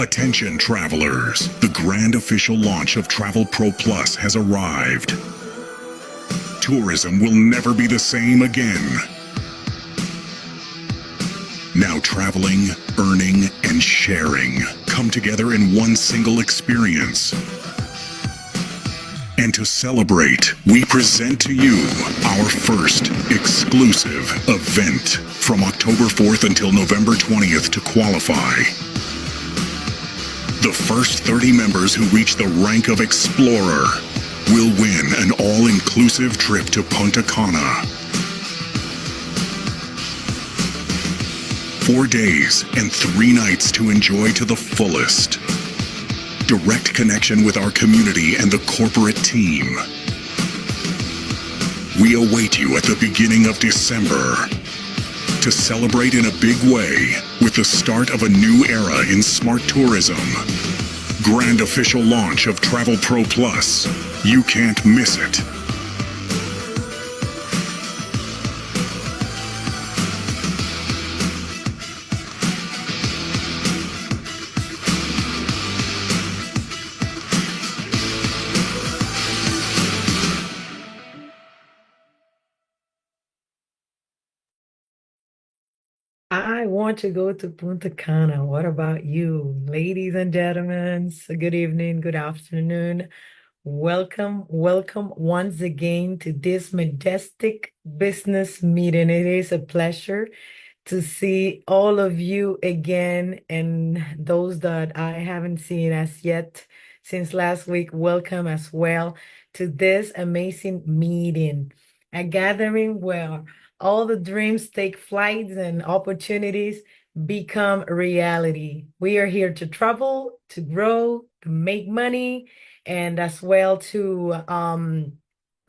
Attention travelers, the grand official launch of TravelProPlus has arrived. Tourism will never be the same again. Now traveling, earning, and sharing come together in one single experience. And to celebrate, we present to you our first exclusive event from October 4th until November 20th to qualify. The first 30 members who reach the rank of Explorer will win an all-inclusive trip to Punta Cana. 4 days and 3 nights to enjoy to the fullest. Direct connection with our community and the corporate team. We await you at the beginning of December to celebrate in a big way with the start of a new era in smart tourism. Grand official launch of TravelProPlus. You can't miss it. I want to go to Punta Cana. What about you, ladies and gentlemen? So good evening, good afternoon. Welcome, welcome once again to this majestic business meeting. It is a pleasure to see all of you again, and those that I haven't seen as yet since last week, welcome as well to this amazing meeting, a gathering where all the dreams take flights and opportunities become reality. We are here to travel, to grow, to make money, and as well to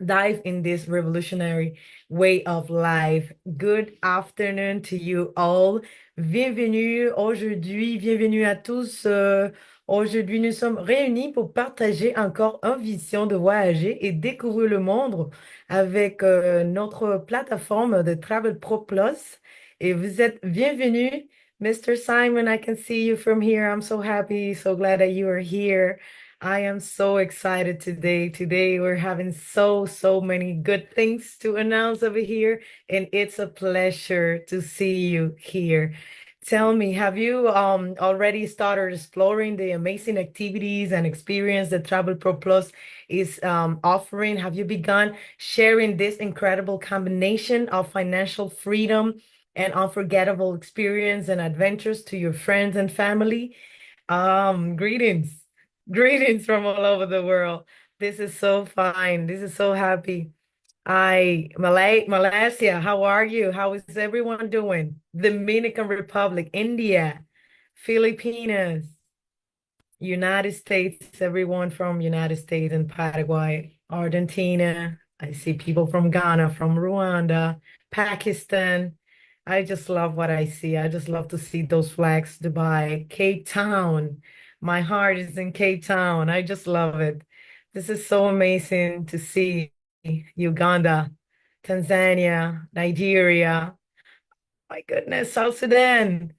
dive in this revolutionary way of life. Good afternoon to you all. Bienvenue aujourd'hui, bienvenue à tous. Aujourd'hui, nous sommes réunis pour partager encore une vision de voyager et découvrir le monde avec notre plateforme de Travel Pro Plus. Et vous êtes bienvenus. Mr. Simon, I can see you from here. I'm so happy, so glad that you are here. I am so excited today. Today we're having so many good things to announce over here, and it's a pleasure to see you here. Tell me, have you already started exploring the amazing activities and experience that Travel Pro Plus is offering? Have you begun sharing this incredible combination of financial freedom and unforgettable experience and adventures to your friends and family? Greetings. Greetings from all over the world. This is so fine. This is so happy. Malaysia, how are you? How is everyone doing? Dominican Republic, India, Philippines, United States, everyone from United States and Paraguay, Argentina. I see people from Ghana, from Rwanda, Pakistan. I just love what I see. I just love to see those flags, Dubai, Cape Town. My heart is in Cape Town. I just love it. This is so amazing to see Uganda, Tanzania, Nigeria. My goodness, South Sudan.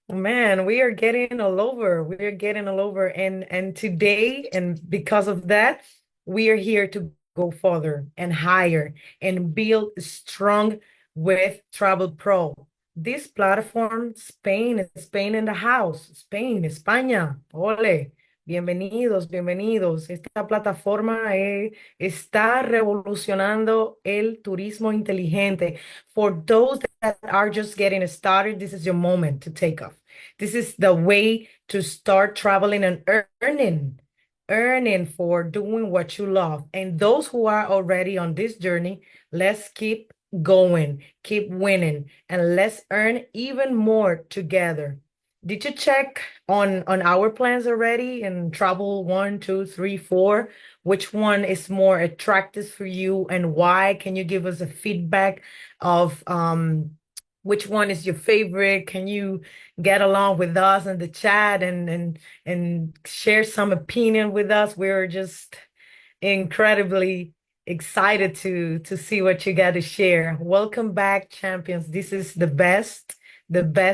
Man, we are getting all over. We are getting all over. And today, and because of that, we are here to go further and higher and build strong with Travel Pro. This platform, Spain in the house, Spain, España, ole. Bienvenidos, bienvenidos. Esta plataforma está revolucionando el turismo inteligente. For those that are just getting started, this is your moment to take off. This is the way to start traveling and earning for doing what you love. And those who are already on this journey, let's keep going, keep winning, and let's earn even more together. Did you check on our plans already and travel 1, 2, 3, 4? Which one is more attractive for you and why? Can you give us a feedback of which one is your favorite? Can you get along with us in the chat and share some opinion with us? We're just incredibly excited to see what you got to share. Welcome back, champions. This is the best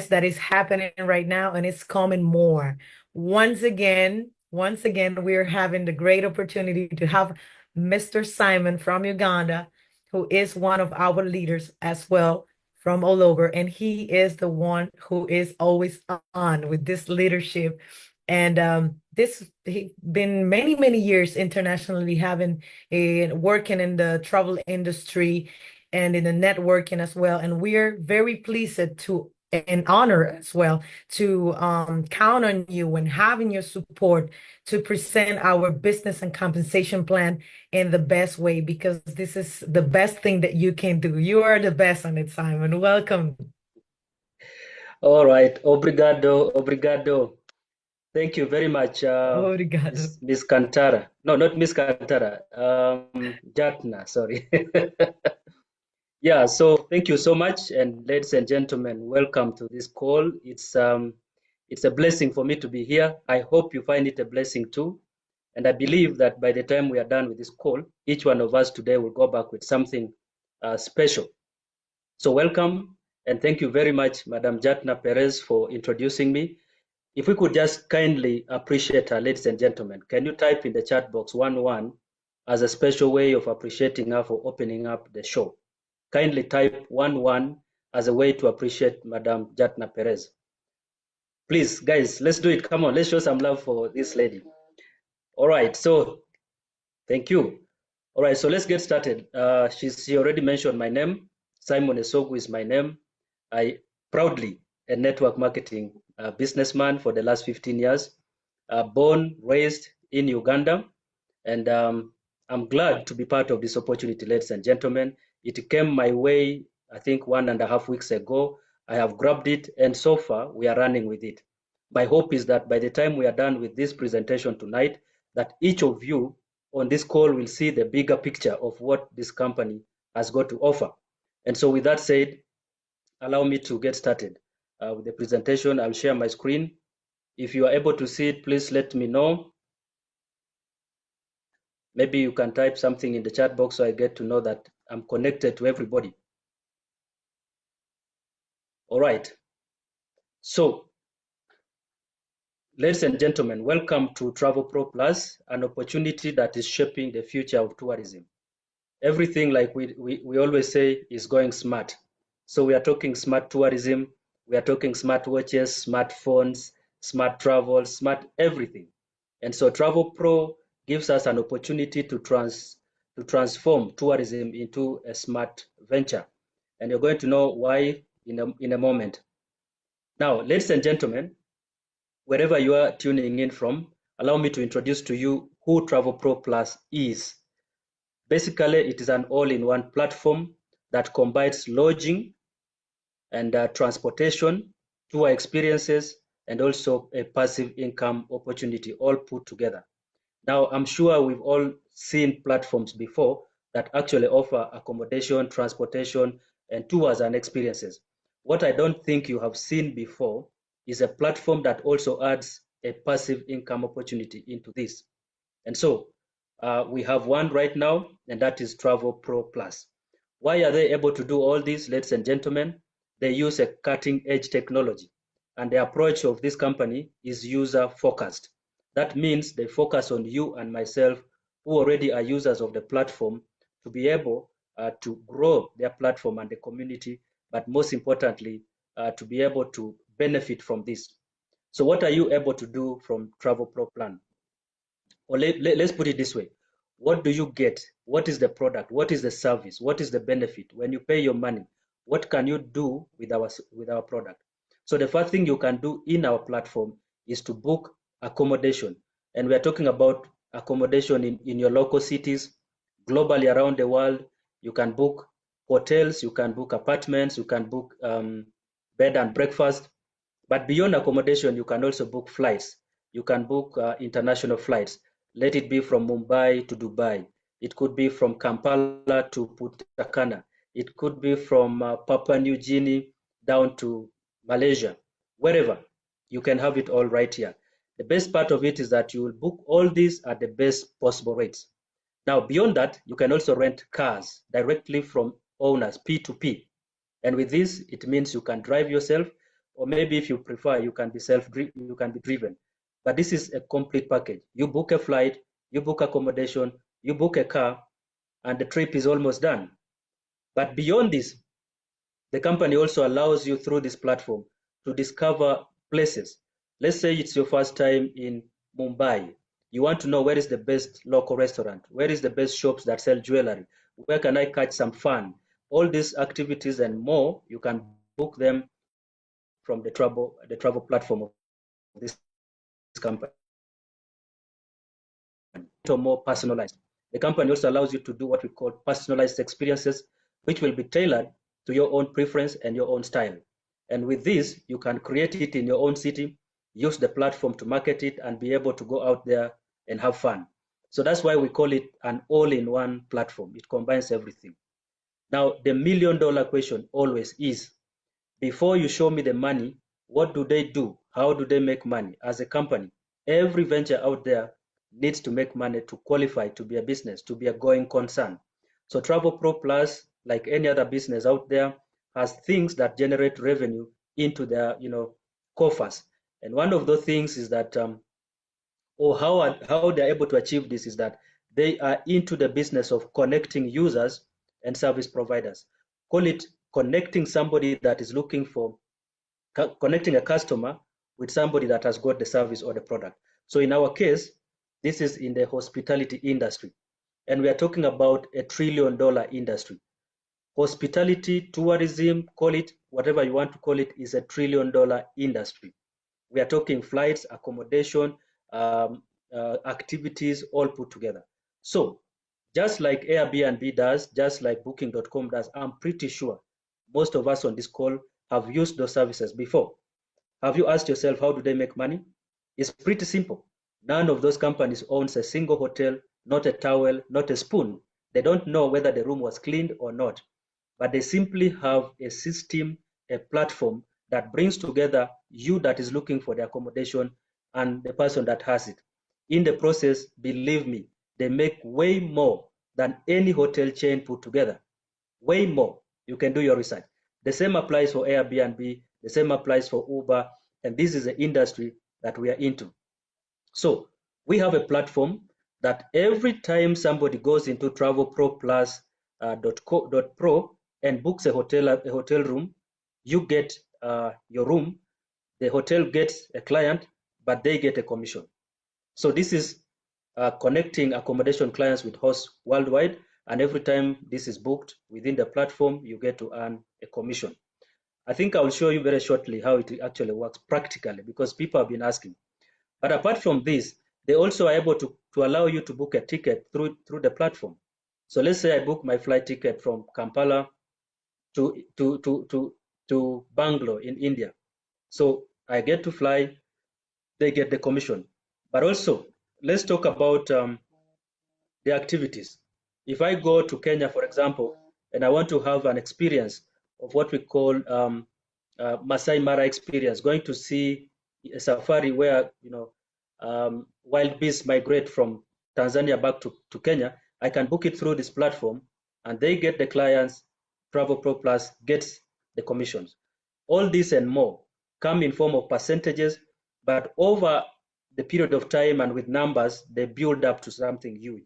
that is happening right now, and it's coming more. once again, we're having the great opportunity to have Mr. Simon from Uganda, who is one of our leaders as well from all over. And he is the one who is always on with this leadership. And this he been many, many years internationally having a working in the travel industry and in the networking as well. And we're very pleased to and honor as well to count on you and having your support to present our business and compensation plan in the best way, because this is the best thing that you can do. You are the best on it, Simon. Welcome. All right, obrigado, obrigado. Thank you very much, Obrigado. Miss Kantara. No, not Miss Kantara. Jatna, sorry. Yeah, so thank you so much, and ladies and gentlemen, welcome to this call. It's a blessing for me to be here. I hope you find it a blessing too, and I believe that by the time we are done with this call, each one of us today will go back with something special. So welcome, and thank you very much, Madam Jatna Perez, for introducing me. If we could just kindly appreciate her, ladies and gentlemen, can you type in the chat box 11 as a special way of appreciating her for opening up the show? Kindly type 11 as a way to appreciate Madam Jatna Perez. Please, guys, let's do it. Come on, let's show some love for this lady. All right, so thank you. All right, so let's get started. She already mentioned my name. Simon Esogu is my name. I proudly a network marketing businessman for the last 15 years. Born, raised in Uganda, and I'm glad to be part of this opportunity, ladies and gentlemen. It came my way, I think, 1.5 weeks ago. I have grabbed it, and so far we are running with it. My hope is that by the time we are done with this presentation tonight, that each of you on this call will see the bigger picture of what this company has got to offer. And so with that said, allow me to get started with the presentation. I'll share my screen. If you are able to see it, please let me know. Maybe you can type something in the chat box so I get to know that I'm connected to everybody. All right. So, ladies and gentlemen, welcome to TravelProPlus, an opportunity that is shaping the future of tourism. Everything, like we always say, is going smart. So we are talking smart tourism, we are talking smart watches, smartphones, smart travel, smart everything. And so TravelPro gives us an opportunity to transform tourism into a smart venture. And you're going to know why in a moment. Now, ladies and gentlemen, wherever you are tuning in from, allow me to introduce to you who TravelProPlus is. Basically, it is an all-in-one platform that combines lodging and transportation, tour experiences, and also a passive income opportunity all put together. Now, I'm sure we've all seen platforms before that actually offer accommodation, transportation, and tours and experiences. What I don't think you have seen before is a platform that also adds a passive income opportunity into this. And so we have one right now, and that is TravelProPlus. Why are they able to do all this, ladies and gentlemen? They use a cutting-edge technology, and the approach of this company is user-focused. That means they focus on you and myself, who already are users of the platform, to be able to grow their platform and the community, but most importantly, to be able to benefit from this. So what are you able to do from TravelProPlus? Or let's put it this way. What do you get? What is the product? What is the service? What is the benefit? When you pay your money, what can you do with our product? So the first thing you can do in our platform is to book accommodation. And we are talking about accommodation in your local cities, globally around the world. You can book hotels, you can book apartments, you can book bed and breakfast. But beyond accommodation, you can also book flights. You can book international flights. Let it be from Mumbai to Dubai. It could be from Kampala to Punta Cana. It could be from Papua New Guinea down to Malaysia. Wherever, you can have it all right here. The best part of it is that you will book all these at the best possible rates. Now, beyond that, you can also rent cars directly from owners, P2P. And with this, it means you can drive yourself, or maybe if you prefer, you can be driven. but this is a complete package. You book a flight, you book accommodation, you book a car, and the trip is almost done. But beyond this, the company also allows you through this platform to discover places. Let's say it's your first time in Mumbai. You want to know where is the best local restaurant, where is the best shops that sell jewelry, where can I catch some fun. All these activities and more, you can book them from the travel platform of this company. Or more personalized. The company also allows you to do what we call personalized experiences, which will be tailored to your own preference and your own style. And with this, you can create it in your own city, use the platform to market it, and be able to go out there and have fun. So that's why we call it an all-in-one platform. It combines everything. Now, the million-dollar question always is, before you show me the money, what do they do? How do they make money? As a company, every venture out there needs to make money to qualify to be a business, to be a going concern. So TravelProPlus, like any other business out there, has things that generate revenue into their coffers. And one of those things is that, or how they're able to achieve this is that they are into the business of connecting users and service providers. Call it connecting somebody that is looking for, connecting a customer with somebody that has got the service or the product. So in our case, this is in the hospitality industry. And we are talking about $1 trillion industry. Hospitality, tourism, call it whatever you want to call it, is $1 trillion industry. We are talking flights, accommodation, activities, all put together. So just like Airbnb does, just like Booking.com does, I'm pretty sure most of us on this call have used those services before. Have you asked yourself, how do they make money? It's pretty simple. None of those companies owns a single hotel, not a towel, not a spoon. They don't know whether the room was cleaned or not, but they simply have a system, a platform that brings together you that is looking for the accommodation and the person that has it. In the process, believe me, they make way more than any hotel chain put together. Way more. You can do your research. The same applies for Airbnb, the same applies for Uber, and this is the industry that we are into. So we have a platform that every time somebody goes into TravelProPlus.pro and books a hotel room, you get your room, the hotel gets a client, but they get a commission. So this is connecting accommodation clients with hosts worldwide, and every time this is booked within the platform, you get to earn a commission. I think I will show you very shortly how it actually works practically, because people have been asking. But apart from this, they also are able to allow you to book a ticket through the platform. So let's say I book my flight ticket from Kampala to Bangalore in India. So I get to fly, they get the commission. But also, let's talk about the activities. If I go to Kenya, for example, and I want to have an experience of what we call Masai Mara experience, going to see a safari where wild beasts migrate from Tanzania back to Kenya, I can book it through this platform, and they get the clients. TravelProPlus gets the commissions. All this and more come in form of percentages, but over the period of time and with numbers, they build up to something huge.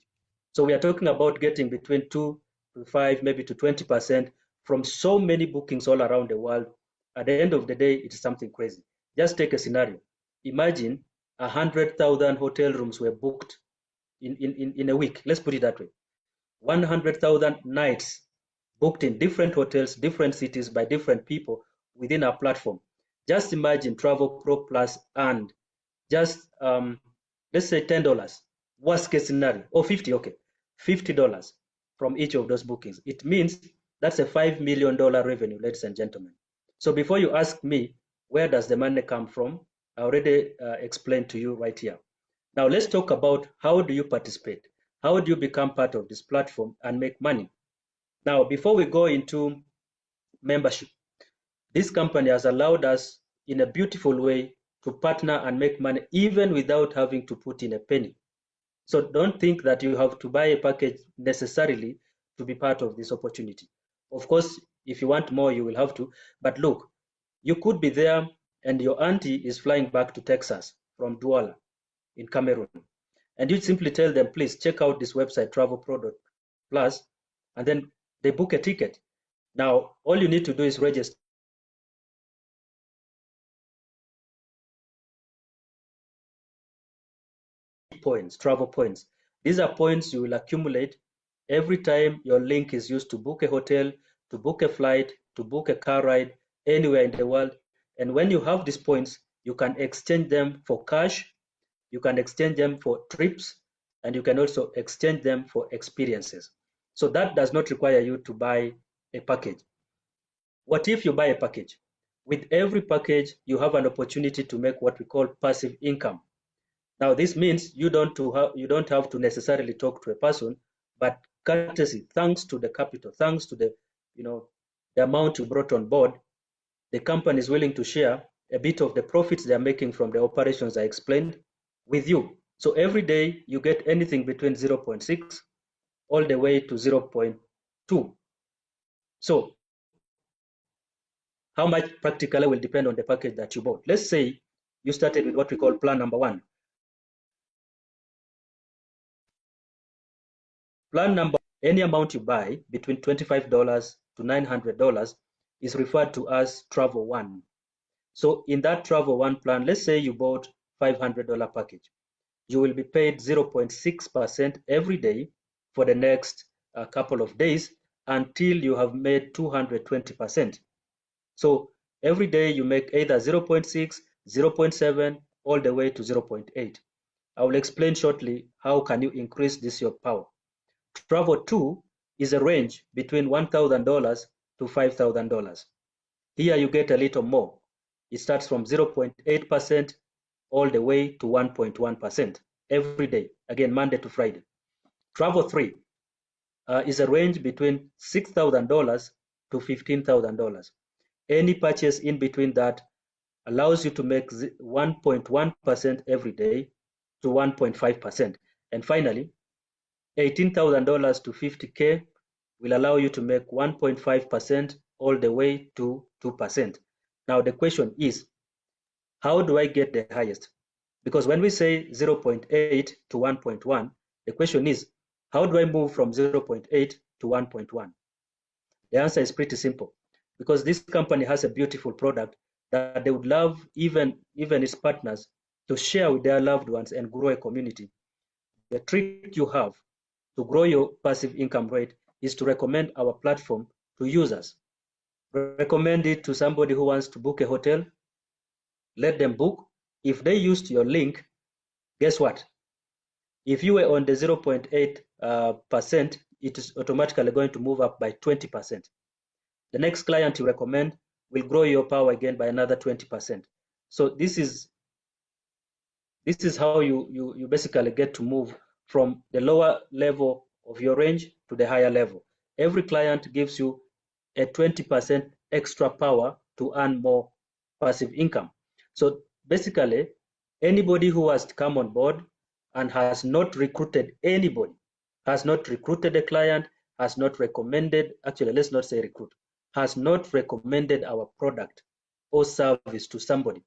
So we are talking about getting between 2 to 5, maybe to 20% from so many bookings all around the world. At the end of the day, it's something crazy. Just take a scenario. Imagine 100,000 hotel rooms were booked in a week. Let's put it that way. 100,000 nights booked in different hotels, different cities by different people within our platform. Just imagine TravelProPlus and just let's say $10, worst case scenario, or 50, okay, $50 from each of those bookings. It means that's a $5 million revenue, ladies and gentlemen. So before you ask me, where does the money come from? I already explained to you right here. Now let's talk about how do you participate? How do you become part of this platform and make money? Now, before we go into membership, this company has allowed us in a beautiful way to partner and make money even without having to put in a penny. So don't think that you have to buy a package necessarily to be part of this opportunity. Of course, if you want more, you will have to. But look, you could be there and your auntie is flying back to Texas from Douala. in Cameroon. And you simply tell them, please check out this website, TravelProPlus, and then they book a ticket. Now, all you need to do is register points, travel points. These are points you will accumulate every time your link is used to book a hotel, to book a flight, to book a car ride anywhere in the world. And when you have these points, you can exchange them for cash, you can exchange them for trips, and you can also exchange them for experiences. So that does not require you to buy a package. What if you buy a package? With every package, you have an opportunity to make what we call passive income. Now, this means you don't have to necessarily talk to a person, but courtesy, thanks to the capital, thanks to the amount you brought on board, the company is willing to share a bit of the profits they are making from the operations I explained with you. So every day you get anything between 0.6 all the way to 0.2. So how much practically will depend on the package that you bought. Let's say you started with what we call plan number 1. Plan number, any amount you buy between $25 to $900 is referred to as Travel 1. So in that Travel 1 plan, let's say you bought $500 package. You will be paid 0.6% every day for the next couple of days until you have made 220%. So every day you make either 0.6, 0.7, all the way to 0.8. I will explain shortly how can you increase this your power. Travel 2 is a range between $1,000 to $5,000. Here you get a little more. It starts from 0.8% all the way to 1.1% every day, again, Monday to Friday. Travel 3 is a range between $6,000 to $15,000. Any purchase in between that allows you to make 1.1% every day to 1.5%. And finally, $18,000 to $50K will allow you to make 1.5% all the way to 2%. Now the question is, how do I get the highest? Because when we say 0.8 to 1.1, the question is, how do I move from 0.8 to 1.1? The answer is pretty simple, because this company has a beautiful product that they would love even its partners to share with their loved ones and grow a community. The trick you have to grow your passive income rate is to recommend our platform to users. Recommend it to somebody who wants to book a hotel. Let them book. If they used your link, guess what? If you were on the 0.8%, it is automatically going to move up by 20%. The next client you recommend will grow your power again by another 20%. So this is how you basically get to move from the lower level of your range to the higher level. Every client gives you a 20% extra power to earn more passive income. So basically, anybody who has come on board and has not recruited anybody, has not recruited a client, has not recommended, actually, let's not say recruit, has not recommended our product or service to somebody,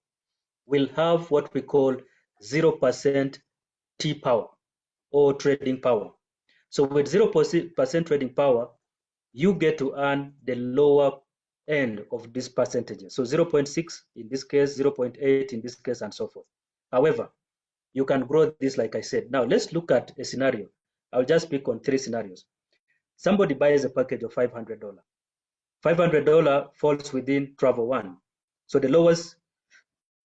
will have what we call 0% T power or trading power. So with 0% trading power, you get to earn the lower end of these percentages. So 0.6 in this case, 0.8 in this case, and so forth. However, you can grow this, like I said. Now let's look at a scenario. I'll just pick on 3 scenarios. Somebody buys a package of $500. $500 falls within Travel 1. So the lowest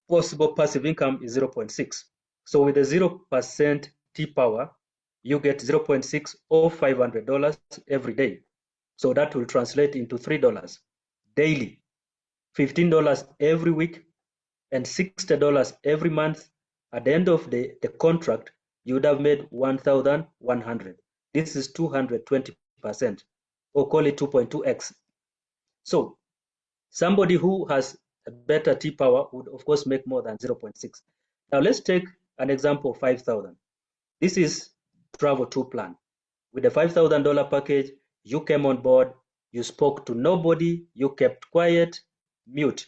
possible passive income is 0.6. So with the 0% T power, you get 0.6 or $500 every day. So that will translate into $3 daily, $15 every week, and $60 every month. At the end of the contract, you would have made 1,100. This is 220%, or call it 2.2x. So somebody who has a better T power would, of course, make more than 0.6. Now let's take an example of 5,000. This is Travel 2 plan. With a $5,000 package, you came on board, you spoke to nobody, you kept quiet, mute.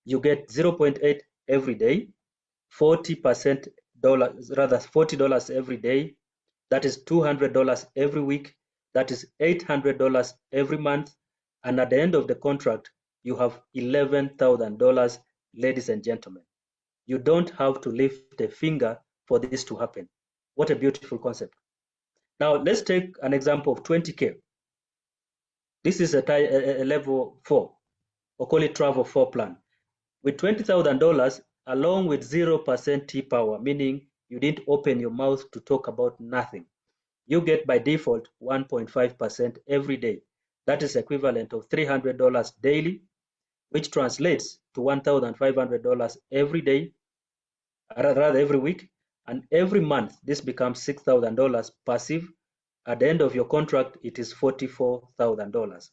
You get 0.8 every day, $40 rather $40 every day. That is $200 every week. That is $800 every month. And at the end of the contract, you have $11,000, ladies and gentlemen. You don't have to lift a finger for this to happen. What a beautiful concept. Now, let's take an example of 20K. This is a level 4, or call it travel 4 plan. With $20,000, along with 0% T-power, meaning you didn't open your mouth to talk about nothing, you get by default 1.5% every day. That is equivalent of $300 daily, which translates to $1,500 every day, rather every week, and every month this becomes $6,000 passive. At the end of your contract, it is $44,000.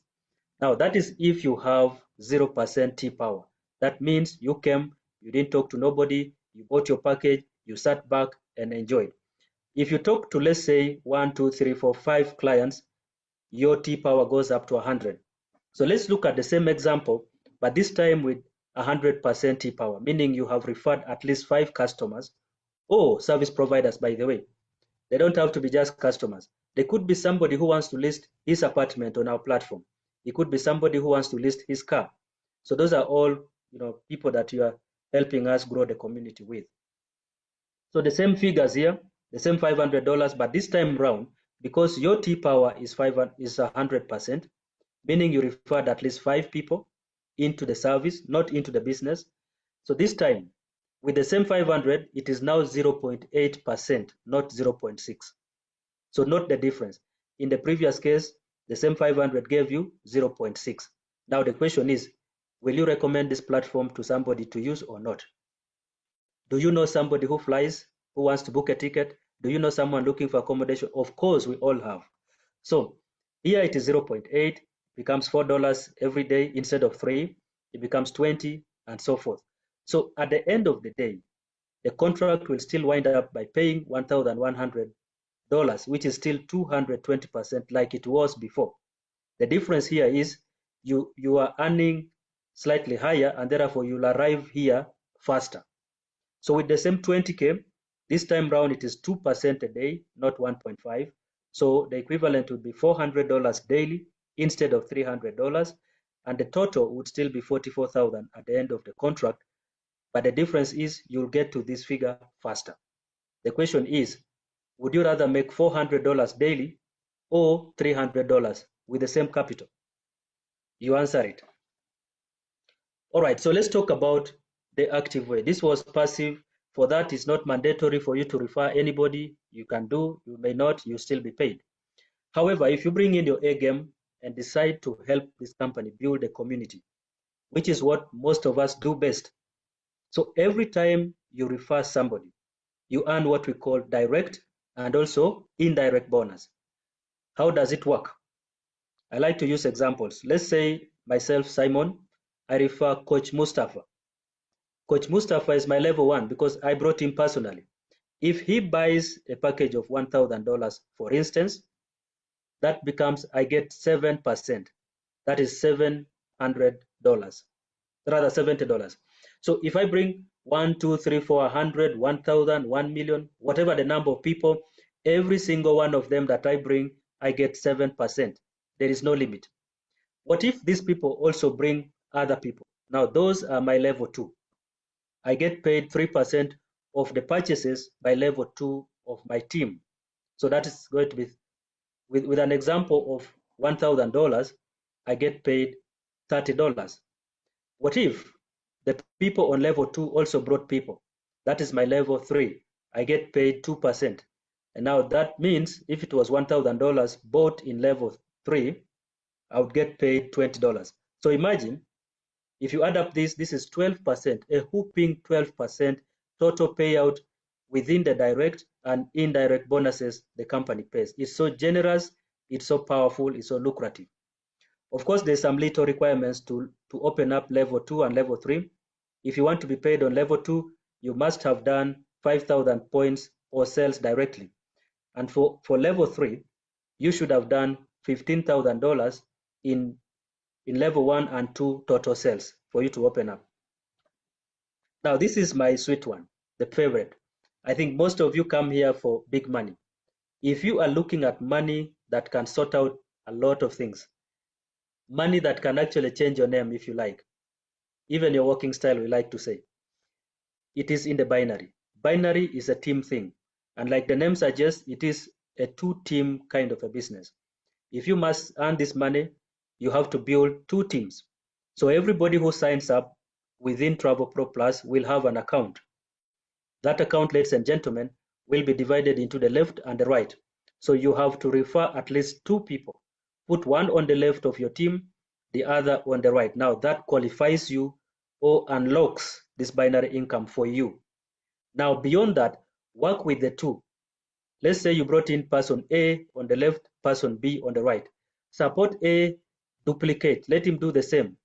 Now that is if you have 0% T-power. That means you came, you didn't talk to nobody, you bought your package, you sat back and enjoyed. If you talk to, let's say, 1, 2, 3, 4, 5 clients, your T-power goes up to 100. So let's look at the same example, but this time with 100% T-power, meaning you have referred at least 5 customers or service providers, by the way. They don't have to be just customers. They could be somebody who wants to list his apartment on our platform. It could be somebody who wants to list his car. So those are all, people that you are helping us grow the community with. So the same figures here, the same $500, but this time round, because your T-power is 100%, meaning you referred at least 5 people into the service, not into the business. So this time, with the same 500, it is now 0.8%, not 0.6. So note the difference. In the previous case, the same 500 gave you 0.6. Now the question is, will you recommend this platform to somebody to use or not? Do you know somebody who flies, who wants to book a ticket? Do you know someone looking for accommodation? Of course, we all have. So here it is 0.8, becomes $4 every day instead of 3. It becomes 20 and so forth. So at the end of the day, the contract will still wind up by paying $1,100, which is still 220% like it was before. The difference here is you are earning slightly higher, and therefore you'll arrive here faster. So with the same 20K, this time round it is 2% a day, not 1.5. So the equivalent would be $400 daily instead of $300, and the total would still be $44,000 at the end of the contract. But the difference is you'll get to this figure faster. The question is, would you rather make $400 daily or $300 with the same capital? You answer it. All right, so let's talk about the active way. This was passive. For that, it's not mandatory for you to refer anybody. You can do, you may not, you still be paid. However, if you bring in your A game and decide to help this company build a community, which is what most of us do best. So every time you refer somebody, you earn what we call direct and also indirect bonus. How does it work? I like to use examples. Let's say myself, Simon, I refer Coach Mustafa. Coach Mustafa is my level 1 because I brought him personally. If he buys a package of $1,000, for instance, that becomes, I get 7%. That is $700, rather $70. So if I bring 1, 2, 3, 4, 100, 1,000, 1 million, whatever the number of people, every single one of them that I bring, I get 7%. There is no limit. What if these people also bring other people? Now those are my level 2. I get paid 3% of the purchases by level 2 of my team. So that is going to be, with an example of $1,000, I get paid $30. What if the people on level 2 also brought people? That is my level 3. I get paid 2%. And now that means if it was $1,000 bought in level 3, I would get paid $20. So imagine, if you add up this is 12%, a whooping 12% total payout within the direct and indirect bonuses the company pays. It's so generous, it's so powerful, it's so lucrative. Of course, there's some little requirements to open up level 2 and level 3. If you want to be paid on level 2, you must have done 5,000 points or sales directly. And for level 3, you should have done $15,000 in level 1 and 2 total sales for you to open up. Now, this is my sweet one, the favorite. I think most of you come here for big money. If you are looking at money that can sort out a lot of things, money that can actually change your name if you like, even your working style, we like to say, it is in the binary. Binary is a team thing. And like the name suggests, it is a two-team kind of a business. If you must earn this money, you have to build two teams. So everybody who signs up within TravelProPlus will have an account. That account, ladies and gentlemen, will be divided into the left and the right. So you have to refer at least two people. Put one on the left of your team, the other on the right. Now that qualifies you or unlocks this binary income for you. Now beyond that, work with the two. Let's say you brought in person A on the left, person B on the right. Support A, duplicate, let him do the same.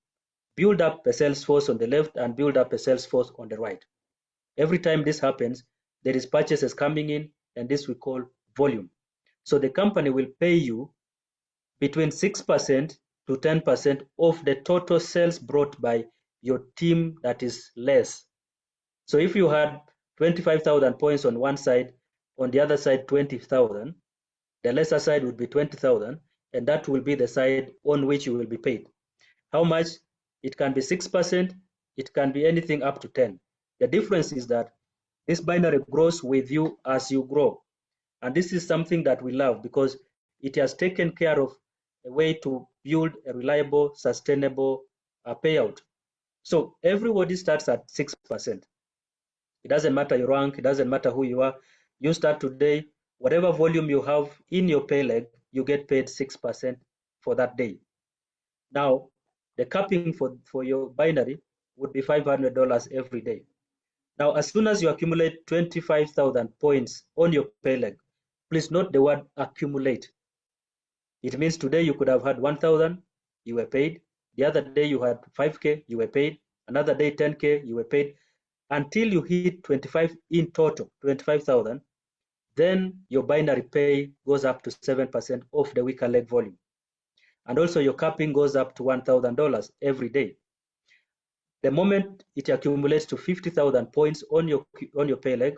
Build up a sales force on the left and build up a sales force on the right. Every time this happens, there is purchases coming in, and this we call volume. So the company will pay you between 6% to 10% of the total sales brought by your team that is less. So if you had 25,000 points on one side, on the other side 20,000, the lesser side would be 20,000, and that will be the side on which you will be paid. How much? It can be 6%, it can be anything up to 10. The difference is that this binary grows with you as you grow. And this is something that we love because it has taken care of a way to build a reliable, sustainable payout. So everybody starts at 6%. It doesn't matter your rank, it doesn't matter who you are. You start today, whatever volume you have in your pay leg, you get paid 6% for that day. Now, the capping for your binary would be $500 every day. Now, as soon as you accumulate 25,000 points on your pay leg, please note the word accumulate. It means today you could have had 1,000, you were paid. The other day you had 5K, you were paid. Another day 10K, you were paid. Until you hit 25 in total, 25,000, then your binary pay goes up to 7% of the weaker leg volume. And also your capping goes up to $1,000 every day. The moment it accumulates to 50,000 points on your pay leg,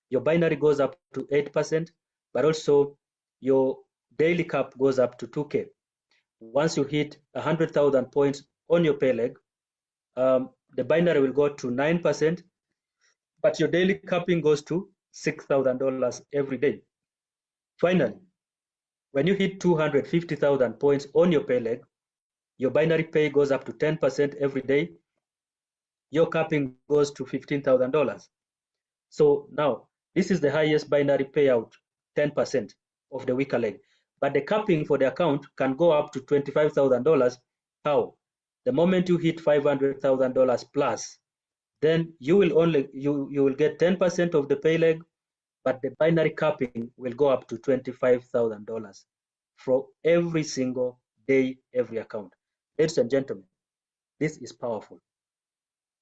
your binary goes up to 8%, but also your daily cap goes up to 2K. Once you hit 100,000 points on your pay leg, the binary will go to 9%, but your daily capping goes to $6,000 every day. Finally, when you hit 250,000 points on your pay leg, your binary pay goes up to 10% every day. Your capping goes to $15,000. So now, this is the highest binary payout, 10% of the weaker leg. But the capping for the account can go up to $25,000. How? The moment you hit $500,000 plus, then you will get 10% of the pay leg, but the binary capping will go up to $25,000 for every single day, every account. Ladies and gentlemen, this is powerful.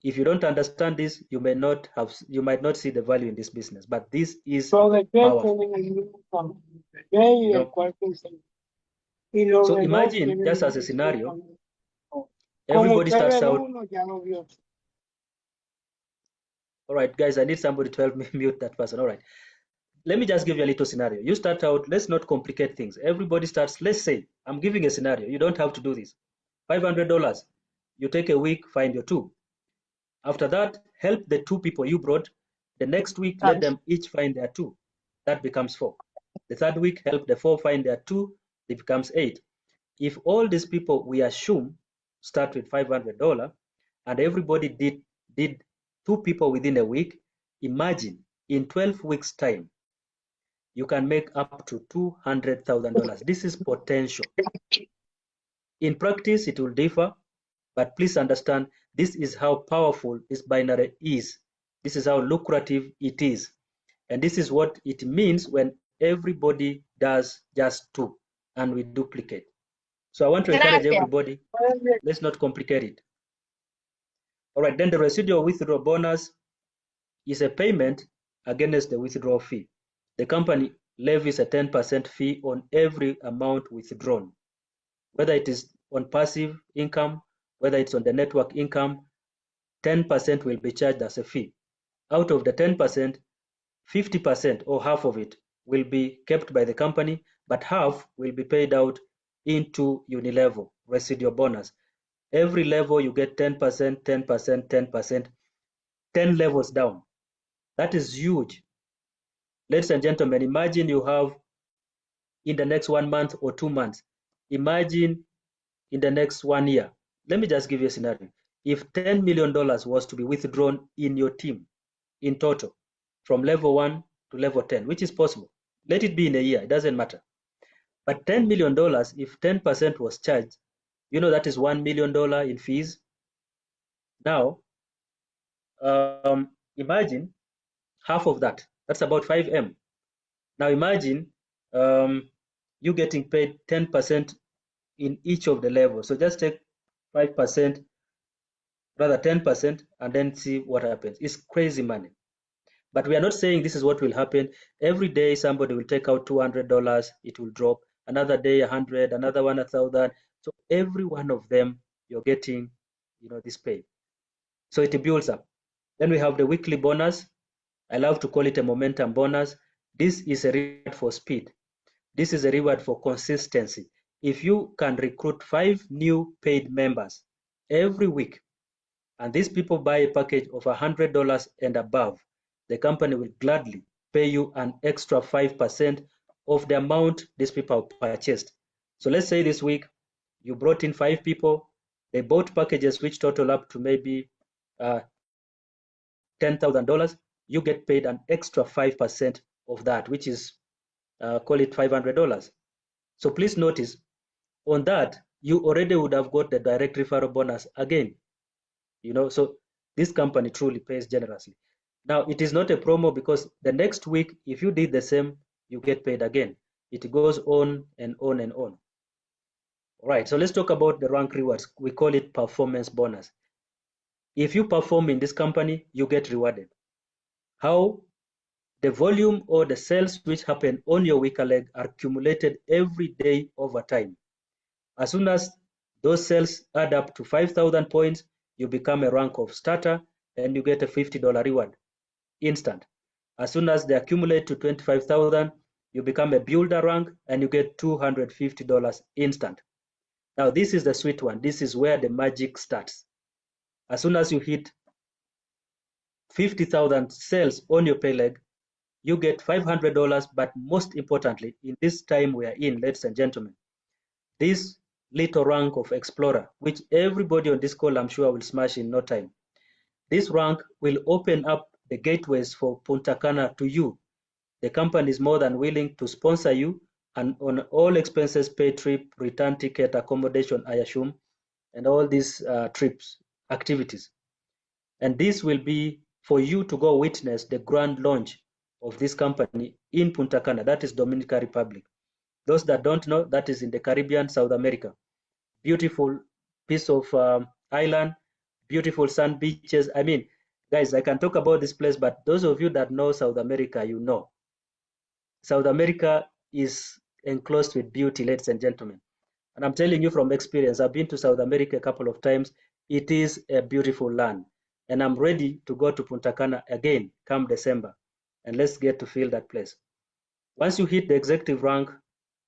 If you don't understand this, you might not see the value in this business, but this is powerful. So imagine, just as a scenario, everybody starts out. All right, guys, I need somebody to help me mute that person. All right. Let me just give you a little scenario. You start out, let's not complicate things. Everybody starts, let's say, I'm giving a scenario. You don't have to do this. $500. You take a week, find your two. After that, help the two people you brought. The next week, let them each find their two. That becomes 4. The third week, help the 4 find their 2. It becomes 8. If all these people, we assume, start with $500, and everybody did 2 people within a week, imagine in 12 weeks' time, you can make up to $200,000. This is potential. In practice, it will differ, but please understand, this is how powerful this binary is. This is how lucrative it is. And this is what it means when everybody does just 2 and we duplicate. So I want to encourage everybody, let's not complicate it. All right, then the residual withdrawal bonus is a payment against the withdrawal fee. The company levies a 10% fee on every amount withdrawn, whether it is on passive income, whether it's on the network income, 10% will be charged as a fee. Out of the 10%, 50% or half of it will be kept by the company, but half will be paid out into unilevel residual bonus. Every level you get 10%, 10%, 10%, 10 levels down. That is huge. Ladies and gentlemen, imagine you have in the next 1 month or 2 months. Imagine in the next 1 year. Let me just give you a scenario. If $10 million was to be withdrawn in your team in total from level 1 to level 10, which is possible. Let it be in a year, it doesn't matter. But $10 million, if 10% was charged, you know that is $1 million in fees. Now, imagine half of that. That's about 5M. Now imagine you getting paid 10% in each of the levels. So just take 5%, rather 10%, and then see what happens. It's crazy money. But we are not saying this is what will happen. Every day somebody will take out $200, it will drop. Another day 100, another one 1,000. So every one of them you're getting, this pay. So it builds up. Then we have the weekly bonus. I love to call it a momentum bonus. This is a reward for speed. This is a reward for consistency. If you can recruit 5 new paid members every week, and these people buy a package of $100 and above, the company will gladly pay you an extra 5% of the amount these people purchased. So let's say this week you brought in 5 people, they bought packages which total up to maybe $10,000. You get paid an extra 5% of that, which is call it $500. So please notice on that you already would have got the direct referral bonus again. So this company truly pays generously. Now it is not a promo because the next week if you did the same, you get paid again. It goes on and on and on. All right, so let's talk about the rank rewards. We call it performance bonus. If you perform in this company, you get rewarded. How? The volume or the sales which happen on your weaker leg are accumulated every day over time. As soon as those sales add up to 5,000 points, you become a rank of starter and you get a $50 reward instant. As soon as they accumulate to 25,000, you become a builder rank and you get $250 instant. Now this is the sweet one. This is where the magic starts. As soon as you hit 50,000 sales on your pay leg, you get $500, but most importantly, in this time we are in, ladies and gentlemen, this little rank of explorer, which everybody on this call I'm sure will smash in no time. This rank will open up the gateways for Punta Cana to you. The company is more than willing to sponsor you and on all expenses paid trip, return ticket, accommodation, I assume, and all these trips, activities. And this will be for you to go witness the grand launch of this company in Punta Cana, that is Dominican Republic. Those that don't know, that is in the Caribbean, South America. Beautiful piece of island, beautiful sand beaches. I mean, guys, I can talk about this place, but those of you that know South America, you know. South America is enclosed with beauty, ladies and gentlemen. And I'm telling you from experience, I've been to South America a couple of times. It is a beautiful land. And I'm ready to go to Punta Cana again come December. And let's get to feel that place. Once you hit the executive rank,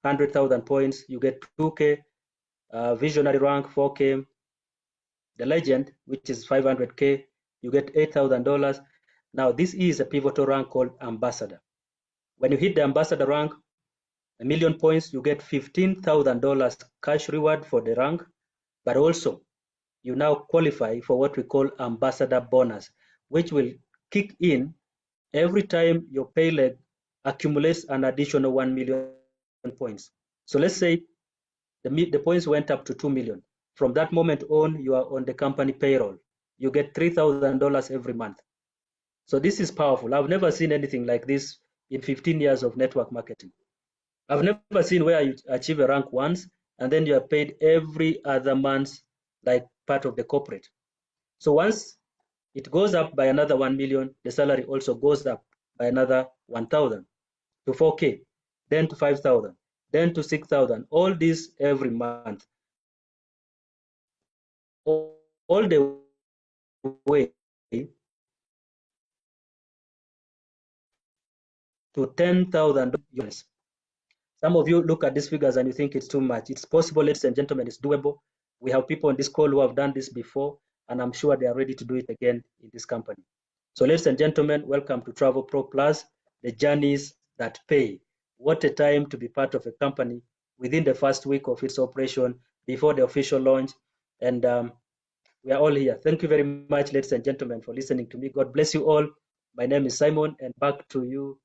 100,000 points, you get 2K, visionary rank, 4K, the legend, which is 500K, you get $8,000. Now, this is a pivotal rank called ambassador. When you hit the ambassador rank, 1,000,000 points, you get $15,000 cash reward for the rank, but also you now qualify for what we call ambassador bonus, which will kick in every time your pay leg accumulates an additional 1,000,000 points. So let's say the points went up to 2 million. From that moment on, you are on the company payroll. You get $3,000 every month. So this is powerful. I've never seen anything like this in 15 years of network marketing. I've never seen where you achieve a rank once and then you are paid every other month like part of the corporate. So once it goes up by another 1 million, the salary also goes up by another 1,000 to 4K, then to 5,000, then to 6,000, all this every month. All the way to $10,000. Some of you look at these figures and you think it's too much. It's possible, ladies and gentlemen, it's doable. We have people on this call who have done this before, and I'm sure they are ready to do it again in this company. So ladies and gentlemen, welcome to TravelProPlus, the journeys that pay. What a time to be part of a company within the first week of its operation before the official launch. And we are all here. Thank you very much, ladies and gentlemen, for listening to me. God bless you all. My name is Simon, and back to you,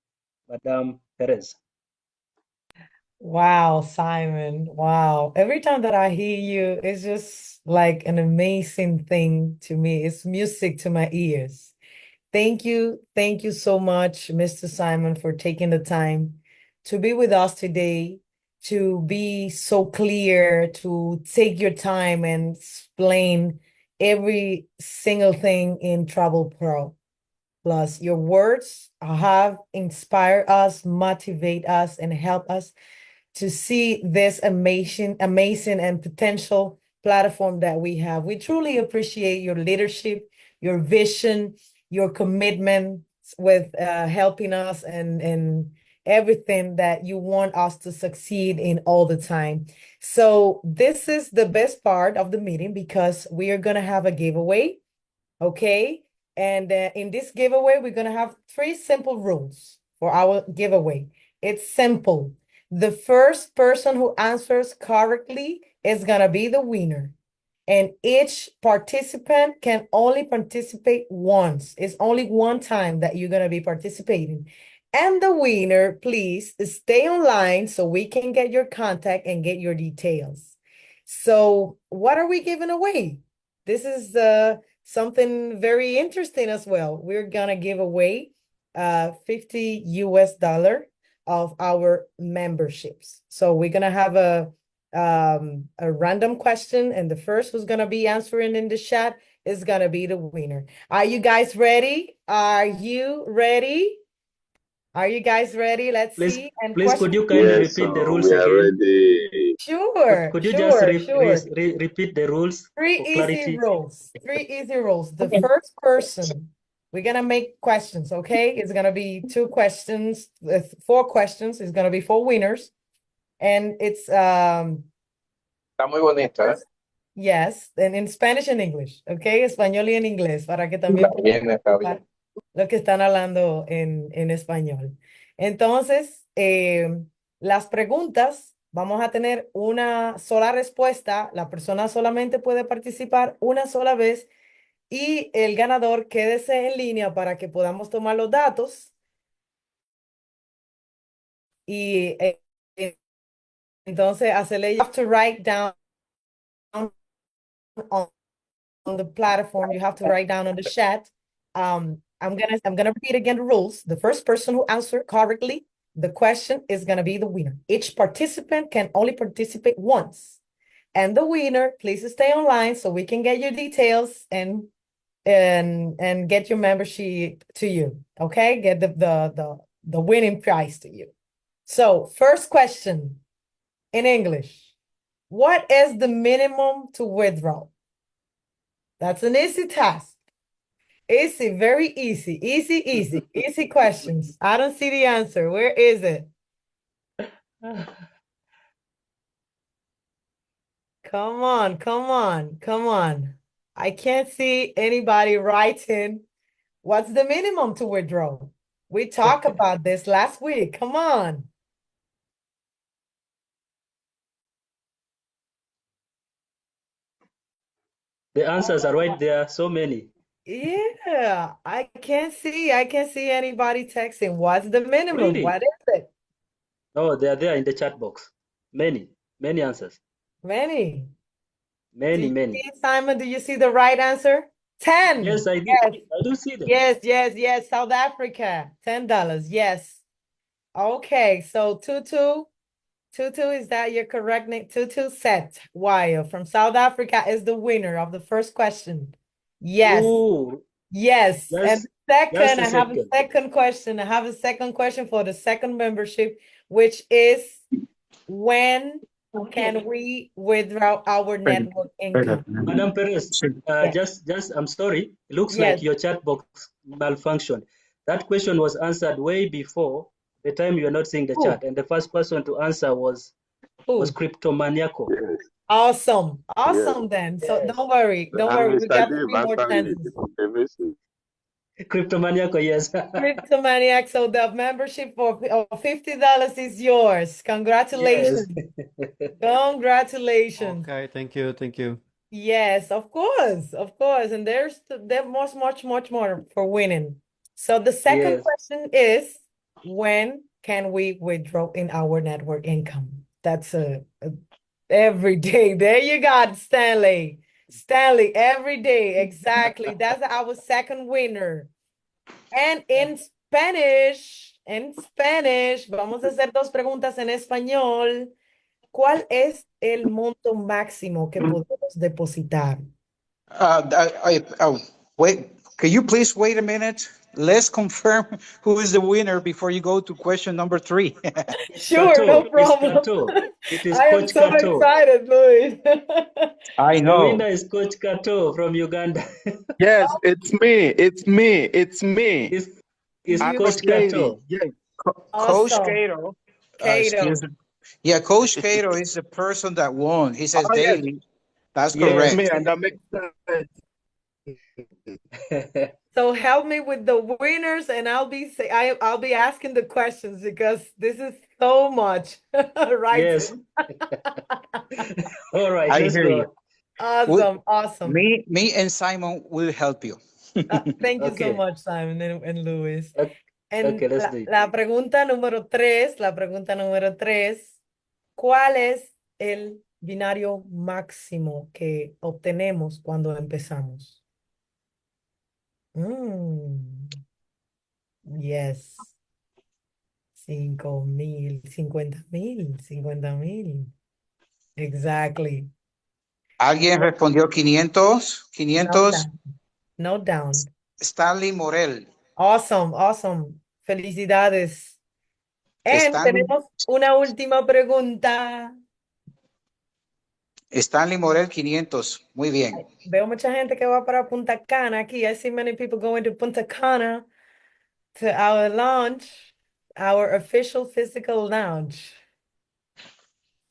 Madame Perez. Wow, Simon. Wow. Every time that I hear you, it's just like an amazing thing to me. It's music to my ears. Thank you. Thank you so much, Mr. Simon, for taking the time to be with us today, to be so clear, to take your time and explain every single thing in Travel Pro. Plus, your words have inspired us, motivate us, and help us to see this amazing and potential platform that we have. We truly appreciate your leadership, your vision, your commitment with helping us and everything that you want us to succeed in all the time. So this is the best part of the meeting because we are going to have a giveaway, okay? And in this giveaway, we're going to have 3 simple rules for our giveaway. It's simple. The first person who answers correctly is going to be the winner. And each participant can only participate once. It's only one time that you're going to be participating. And the winner, please stay online so we can get your contact and get your details. So what are we giving away? This is something very interesting as well. We're going to give away $50 US of our memberships. So we're going to have a random question, and the first who's going to be answering in the chat is going to be the winner. Are you guys ready? Are you ready? Are you guys ready? Let's see. And please, could you kindly repeat the rules again? Ready. Sure, could you sure, just repeat the rules 3 for easy clarity? rules. 3 easy rules. The first person, we're gonna make questions, okay? It's gonna be 2 questions, 4 questions. It's gonna be 4 winners, and it's Está muy bonita, ¿eh? yes, and in Spanish and English, okay? Español y en inglés, para que también Está bien. los que están hablando en español. Entonces, las preguntas, vamos a tener una sola respuesta, la persona solamente puede participar una sola vez y el ganador quédese en línea para que podamos tomar los datos. Y entonces, hacerle, you have to write down on the platform, you have to write down on the chat. I'm gonna repeat again the rules. The first person who answered correctly the question is gonna be the winner. Each participant can only participate once. And the winner, please stay online so we can get your details and get your membership to you. Okay, get the winning prize to you. So first question in English: what is the minimum to withdraw? That's an easy task. Easy, very easy, easy questions. I don't see the answer. Where is it? Come on, come on, come on. I can't see anybody writing. What's the minimum to withdraw? We talked about this last week. Come on. The answers are right there, so many. Yeah, I can't see anybody texting. What's the minimum? Really? What is it? Oh, they are there in the chat box. Many answers. Many. Many. Simon, do you see the right answer? 10. Yes, I do. Yes. I do see them. Yes. South Africa, $10. Yes. Okay, so Tutu, is that your correct name? Tutu Set Wire from South Africa is the winner of the first question. Yes. Ooh, Yes. And second, I have a second. second question. I have a second question for the second membership, which is when can we withdraw our network income? Madam Perez, Yes. just I'm sorry. It looks Yes. like your chat box malfunctioned. That question was answered way before the time you are not seeing the Who? chat. And the first person to answer was Who? Cryptomaniaco. Yes, Awesome. yes. Awesome then. So Yes. don't worry. Don't And worry. We Mr. got Dave three more actually chances. the message. Cryptomaniaco, yes. Cryptomaniac. So the membership for $50 is yours. Yes. Congratulations. Congratulations. Okay, thank you, thank you. Yes, of course. Of course. And there's much more for winning. So the second Yes. question is, when can we withdraw in our network income? That's a every day. There you got Stanley. Stanley, every day. Exactly. That's our second winner. And en Spanish, vamos a hacer dos preguntas en español. ¿Cuál es el monto máximo que podemos depositar? Wait, can you please wait a minute? Let's confirm who is the winner before you go to question number 3. It's Sure, no Kato. It's problem. Kato. It is I am Coach so Kato. excited, Luis. I The know. winner is Coach Kato from Uganda. Yes, it's me. It's me. It's me. Is I'm Coach David. Kato. Yeah. Coach Awesome. Cato. Cato. Yeah, Coach Cato is the person that won. He says Oh, yes, David. That's Yes. it's me, correct. and that makes sense. So help me with the winners, and I'll be asking the questions because this is so much, right? Yes. All right, I let's hear you. go. Awesome. Me and Simon will help you. Thank you so Okay. much, Simon and Luis. Okay, And let's do it. la pregunta número 3, ¿cuál es el binario máximo que obtenemos cuando empezamos? Yes. 5,000, 50,000, 50,000. Exactly. ¿Alguien respondió 500? 500. No down. Stanley Morel. Awesome. Felicidades. And Stanley, tenemos una última pregunta. Stanley Morel, 500. Muy bien. Veo mucha gente que va para Punta Cana aquí. I see many people going to Punta Cana to our lounge, our official physical lounge.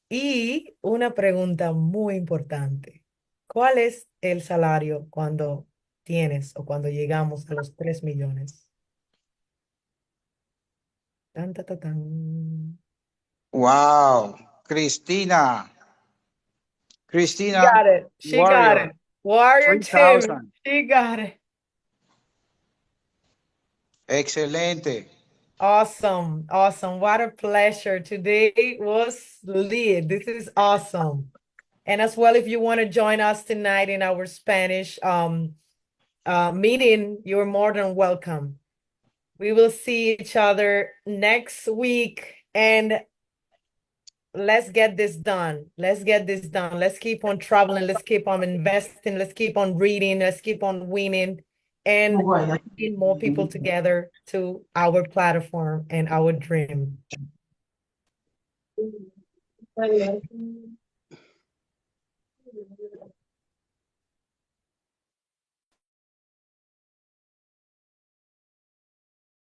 Y una pregunta muy importante. ¿Cuál es el salario cuando tienes o cuando llegamos a los 3 millones? Tan, ta, ta, tan. Wow. Cristina. She got it. She got it. Warrior Tim. 3,000. She got it. Excelente. Awesome. What a pleasure. Today was lit. This is awesome. And as well, if you want to join us tonight in our Spanish meeting, you're more than welcome. We will see each other next week, and let's get this done. Let's keep on traveling. Let's keep on investing. Let's keep on reading. Let's keep on winning and bring more people together to our platform and our dream.